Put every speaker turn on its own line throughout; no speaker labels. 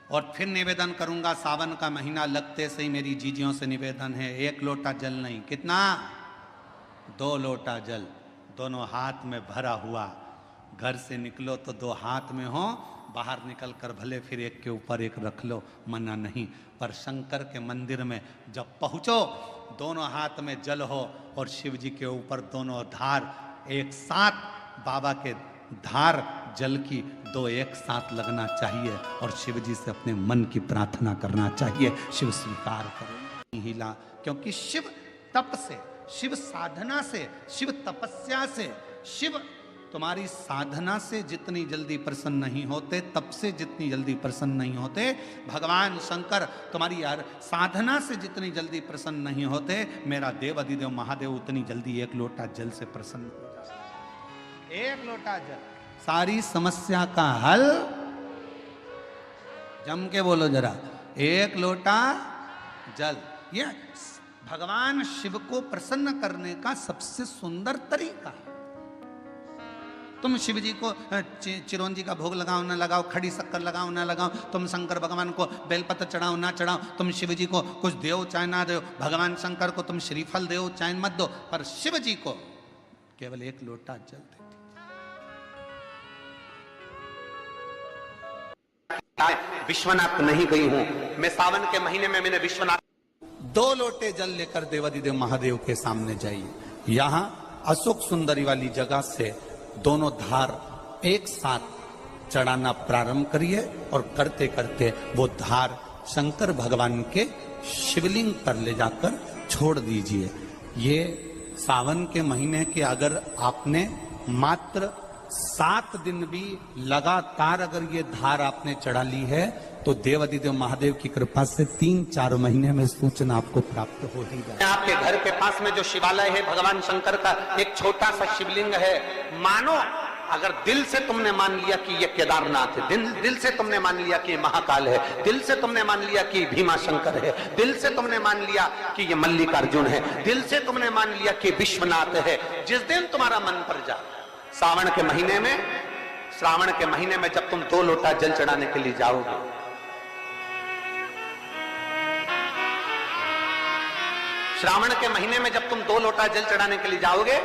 और फिर निवेदन करूंगा, सावन का महीना लगते से ही मेरी जीजियों से निवेदन है, 1 लोटा जल नहीं, कितना? 2 लोटा जल, दोनों हाथ में भरा हुआ। घर से निकलो तो 2 हाथ में हो, बाहर निकल कर भले फिर एक के ऊपर एक रख लो, मना नहीं। पर शंकर के मंदिर में जब पहुंचो, दोनों हाथ में जल हो और शिव जी के ऊपर दोनों धार एक साथ, बाबा के धार जल की 2 एक साथ लगना चाहिए और शिव जी से अपने मन की प्रार्थना करना चाहिए, शिव स्वीकार करो। हिला, क्योंकि शिव तप से, शिव साधना से, शिव तपस्या से, शिव तुम्हारी साधना से जितनी जल्दी प्रसन्न नहीं होते, तप से जितनी जल्दी प्रसन्न नहीं होते, भगवान शंकर तुम्हारी यार साधना से जितनी जल्दी प्रसन्न नहीं होते, मेरा देव अधिदेव महादेव उतनी जल्दी 1 लोटा जल से प्रसन्न हो जाते। 1 लोटा जल, सारी समस्या का हल। जम के बोलो जरा, 1 लोटा जल। ये भगवान शिव को प्रसन्न करने का सबसे सुंदर तरीका है। तुम शिव जी को चिरौंजी का भोग लगाओ ना लगाओ, खड़ी शक्कर लगाओ ना लगाओ, तुम शंकर भगवान को बेलपत्र चढ़ाओ ना चढ़ाओ, तुम शिव जी को कुछ दो चाहे ना दो, भगवान शंकर को तुम श्रीफल दो चाहे मत दो, पर शिव जी को केवल 1 लोटा जल दे। विश्वनाथ नहीं गई हूं मैं, सावन के महीने में मैंने विश्वनाथ 2 लोटे जल लेकर देवादिदेव महादेव के सामने जाइए। यहां अशोक सुंदरी वाली जगह से दोनों धार एक साथ चढ़ाना प्रारंभ करिए और करते करते वो धार शंकर भगवान के शिवलिंग पर ले जाकर छोड़ दीजिए। ये सावन के महीने के अगर आपने मात्र 7 दिन भी लगातार अगर ये धार आपने चढ़ा ली है तो देवादिदेव महादेव की कृपा से 3-4 महीने में सूचना आपको प्राप्त हो ही जाए।
आपके घर के पास में जो शिवालय है भगवान शंकर का, एक छोटा सा शिवलिंग है। मानो अगर दिल से तुमने मान लिया कि ये केदारनाथ है, दिल से तुमने मान लिया कि ये महाकाल है, दिल से तुमने मान लिया कि भीमा शंकर है, दिल से तुमने मान लिया कि ये मल्लिकार्जुन है, दिल से तुमने मान लिया कि विश्वनाथ है। जिस दिन तुम्हारा मन पर जा, सावन के महीने में, श्रावण के महीने में जब तुम 2 लोटा जल चढ़ाने के लिए जाओगे, श्रावण के महीने में जब तुम 2 लोटा जल चढ़ाने के लिए जाओगे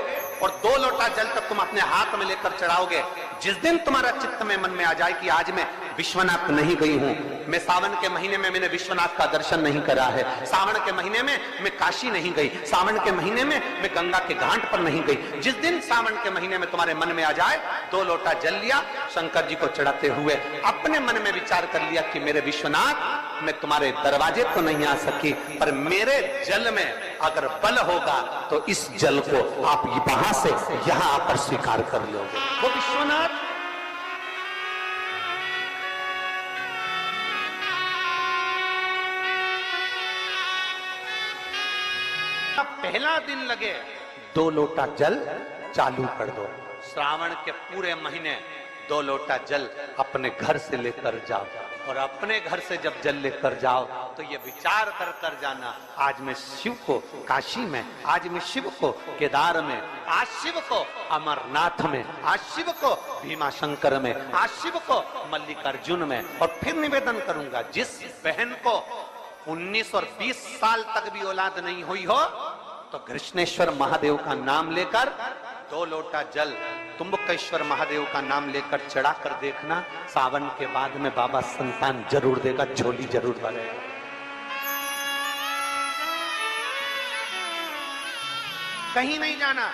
और 2 लोटा जल तक तुम अपने हाथ में लेकर चढ़ाओगे, जिस दिन तुम्हारा चित्त में मन में आ जाए कि आज मैं विश्वनाथ नहीं गई हूं, मैं सावन के महीने में मैंने विश्वनाथ का दर्शन नहीं करा है, सावन के महीने में मैं काशी नहीं गई, सावन के महीने में मैं गंगा के घाट पर नहीं गई, जिस दिन सावन के महीने में तुम्हारे मन में आ जाए, 2 लोटा जल लिया, शंकर जी को चढ़ाते हुए अपने मन में विचार कर लिया कि मेरे विश्वनाथ, मैं तुम्हारे दरवाजे तो नहीं आ सकी, पर मेरे जल में अगर बल होगा तो इस जल को आप वहां से यहां आकर स्वीकार कर लोगे। वो विश्वनाथ पहला दिन लगे 2 लोटा जल चालू कर दो। श्रावण के पूरे महीने 2 लोटा जल अपने घर से लेकर जाओ और अपने घर से जब जल लेकर जाओ तो ये विचार कर कर जाना, आज मैं शिव को काशी में, आज मैं शिव को केदार में, आज शिव को अमरनाथ में, आज शिव को भीमा शंकर में, आज शिव को मल्लिकार्जुन में। और फिर निवेदन करूंगा, जिस बहन को 19 और 20 साल तक भी औलाद नहीं हुई हो तो कृष्णेश्वर महादेव का नाम लेकर 2 लोटा जल तुम्बकेश्वर महादेव का नाम लेकर चढ़ा कर देखना, सावन के बाद में बाबा संतान जरूर देगा, झोली जरूर भरेगा। कहीं नहीं जाना,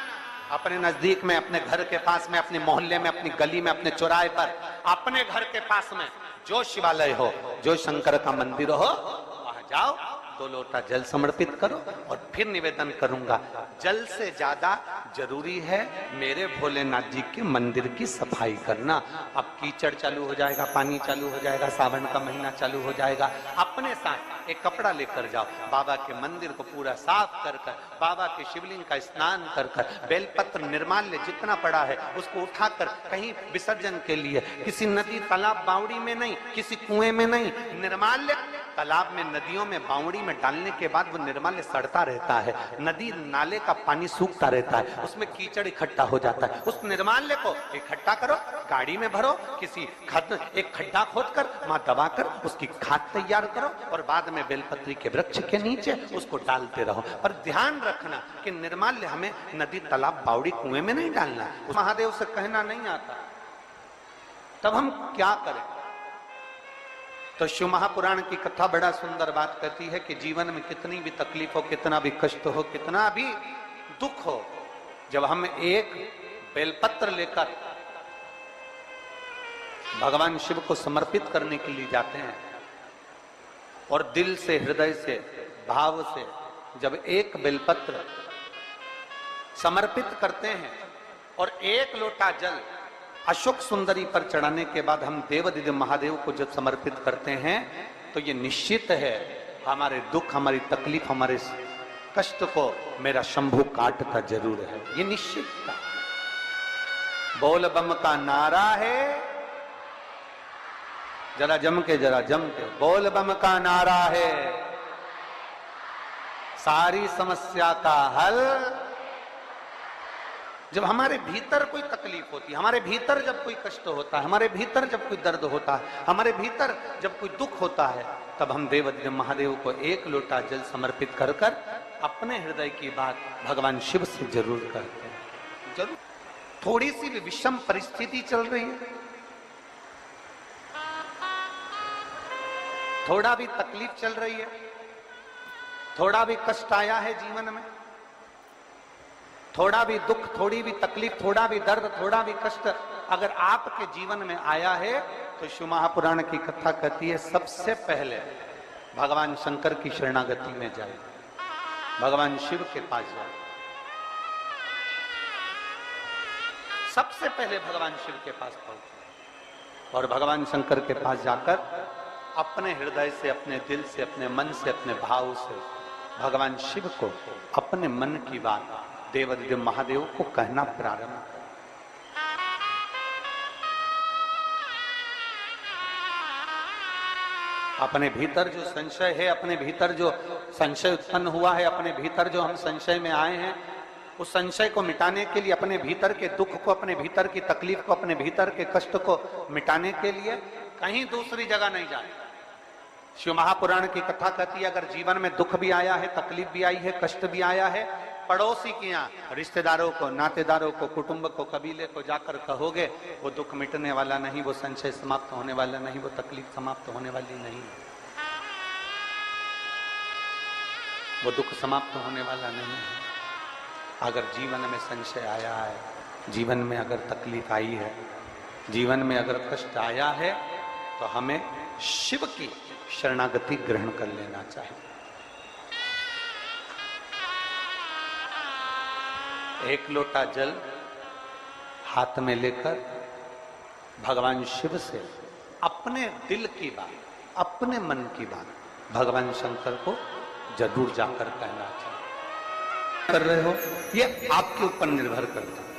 अपने नजदीक में, अपने घर के पास में, अपने मोहल्ले में, अपनी गली में, अपने चौराहे पर, अपने घर के पास में जो शिवालय हो, जो शंकर का मंदिर हो, वहां जाओ, 2 लोटा जल समर्पित करो और फिर निवेदन करूंगा, जल से ज्यादा जरूरी है मेरे भोलेनाथ जी के मंदिर की सफाई करना। अब कीचड़ चालू हो जाएगा, पानी चालू हो जाएगा, सावन का महीना चालू हो जाएगा, अपने साथ एक कपड़ा लेकर जाओ, बाबा के मंदिर को पूरा साफ कर कर, बाबा के शिवलिंग का स्नान कर कर, बेलपत्र निर्माल्य जितना पड़ा है उसको उठाकर कहीं विसर्जन के लिए, किसी नदी तालाब बावड़ी में नहीं, किसी कुएं में नहीं, निर्माल्य तालाब में, नदियों में, बावड़ी में डालने के बाद वो निर्माल्य सड़ता रहता है, नदी नाले का पानी सूखता रहता है, उसमें कीचड़ इकट्ठा हो जाता है। उस निर्माल्य को इकट्ठा करो, गाड़ी में भरो, किसी एक खड्डा खोदकर वहां दबाकर उसकी खाद तैयार करो और बाद में बेलपत्री के वृक्ष के नीचे उसको डालते रहो। पर ध्यान रखना कि निर्माल्य हमें नदी, तालाब, बावड़ी, कुएं में नहीं डालना। महादेव से कहना नहीं आता, तब हम क्या करें? तो शिव महापुराण की कथा बड़ा सुंदर बात कहती है कि जीवन में कितनी भी तकलीफ हो, कितना भी कष्ट हो, कितना भी दुख हो, जब हम एक बेलपत्र लेकर भगवान शिव को समर्पित करने के लिए जाते हैं और दिल से, हृदय से, भाव से जब एक बेलपत्र समर्पित करते हैं और एक लोटा जल अशोक सुंदरी पर चढ़ाने के बाद हम देवदिव्य महादेव को जब समर्पित करते हैं तो ये निश्चित है हमारे दुख, हमारी तकलीफ, हमारे कष्ट को मेरा शंभु काटता जरूर है, ये निश्चित था। बोल बम का नारा है, जरा जम के बोल बम का नारा है, सारी समस्या का हल। जब हमारे भीतर कोई तकलीफ होती है, हमारे भीतर जब कोई कष्ट होता है, हमारे भीतर जब कोई दर्द होता है, हमारे भीतर जब कोई दुख होता है, तब हम देवदिव्य महादेव को एक लोटा जल समर्पित कर कर अपने हृदय की बात भगवान शिव से जरूर करते हैं। जरूर थोड़ी सी भी विषम परिस्थिति चल रही है, थोड़ा भी तकलीफ चल रही है, थोड़ा भी कष्ट आया है जीवन में, थोड़ा भी दुख, थोड़ी भी तकलीफ, थोड़ा भी दर्द, थोड़ा भी कष्ट अगर आपके जीवन में आया है तो शिव महापुराण की कथा कहती है सबसे पहले भगवान शंकर की शरणागति में जाए, भगवान शिव के पास जाए। सबसे पहले भगवान शिव के पास पहुंचे और भगवान शंकर के पास जाकर अपने हृदय से, अपने दिल से, अपने मन से, अपने भाव से भगवान शिव को अपने मन की बात देवदिव्य महादेव को कहना प्रारंभ। अपने भीतर जो संशय है, अपने भीतर जो संशय उत्पन्न हुआ है, अपने भीतर जो हम संशय में आए हैं, उस संशय को मिटाने के लिए, अपने भीतर के दुख को, अपने भीतर की तकलीफ को, अपने भीतर के कष्ट को मिटाने के लिए कहीं दूसरी जगह नहीं जाए। शिव महापुराण की कथा कहती है अगर जीवन में दुख भी आया है, तकलीफ भी आई है, कष्ट भी आया है, पड़ोसी के यहाँ, रिश्तेदारों को, नातेदारों को, कुटुंब को, कबीले को जाकर कहोगे, वो दुख मिटने वाला नहीं, वो संशय समाप्त होने वाला नहीं, वो तकलीफ समाप्त होने वाली नहीं, वो दुख समाप्त होने वाला नहीं है। अगर जीवन में संशय आया है, जीवन में अगर तकलीफ आई है, जीवन में अगर कष्ट आया है, तो हमें शिव की शरणागति ग्रहण कर लेना चाहिए। एक लोटा जल हाथ में लेकर भगवान शिव से अपने दिल की बात, अपने मन की बात भगवान शंकर को जरूर जाकर कहना चाहिए। कर रहे हो, ये आपके ऊपर निर्भर करता है।